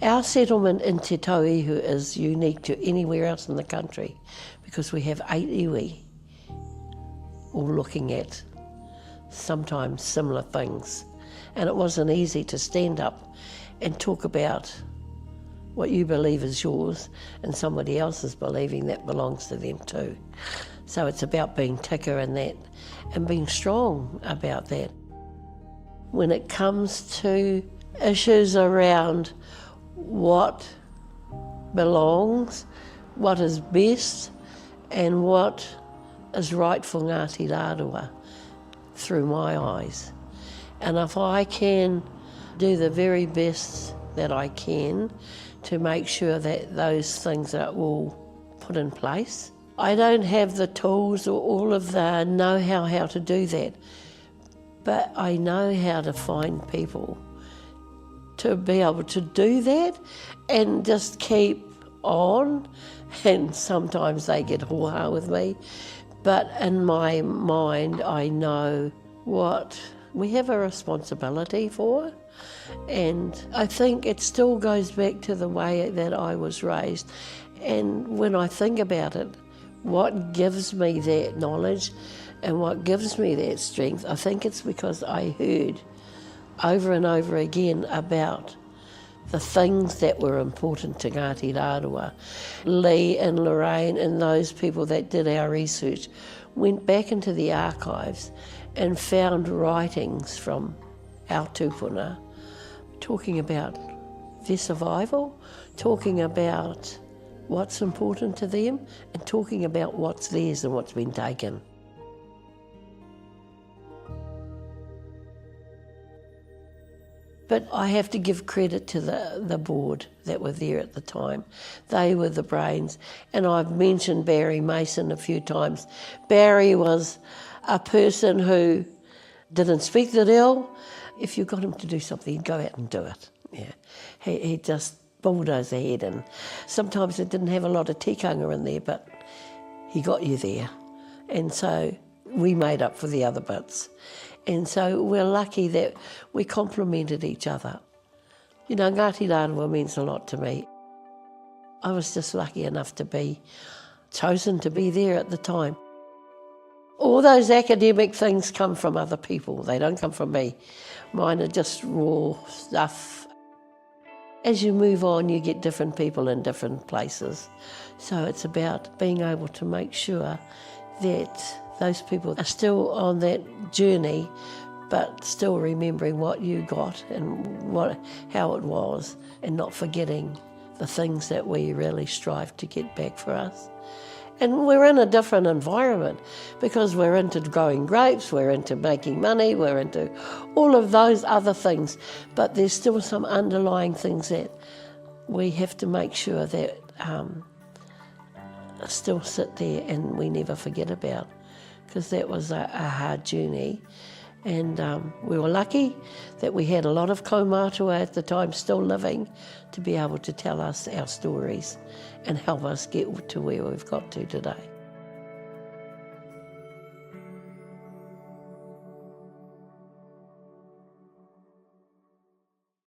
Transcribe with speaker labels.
Speaker 1: Our settlement in Te Tauihu is unique to anywhere else in the country because we have 8 iwi all looking at sometimes similar things. And it wasn't easy to stand up and talk about what you believe is yours and somebody else is believing that belongs to them too. So it's about being tika in that and being strong about that. When it comes to issues around what belongs, what is best, and what is right for Ngāti Rārua through my eyes. And if I can do the very best that I can to make sure that those things are all put in place. I don't have the tools or all of the know-how how to do that, but I know how to find people to be able to do that and just keep on. And sometimes they get hōhā with me, but in my mind I know what we have a responsibility for. And I think it still goes back to the way that I was raised. And when I think about it, what gives me that knowledge and what gives me that strength, I think it's because I heard over and over again about the things that were important to Ngāti Rārua. Lee and Lorraine and those people that did our research went back into the archives and found writings from our tūpuna talking about their survival, talking about what's important to them, and talking about what's theirs and what's been taken. But I have to give credit to the board that were there at the time. They were the brains, and I've mentioned Barry Mason a few times. Barry was a person who didn't speak the reo. If you got him to do something, he'd go out and do it. Yeah, he just bulldozed ahead, and sometimes it didn't have a lot of tikanga in there, but he got you there. And so we made up for the other bits. And so we're lucky that we complemented each other. You know, Ngāti Rārua means a lot to me. I was just lucky enough to be chosen to be there at the time. All those academic things come from other people. They don't come from me. Mine are just raw stuff. As you move on, you get different people in different places. So it's about being able to make sure that those people are still on that journey, but still remembering what you got and how it was, and not forgetting the things that we really strive to get back for us. And we're in a different environment because we're into growing grapes, we're into making money, we're into all of those other things, but there's still some underlying things that we have to make sure that still sit there and we never forget about, because that was a hard journey. And we were lucky that we had a lot of kaumātua at the time still living to be able to tell us our stories and help us get to where we've got to today.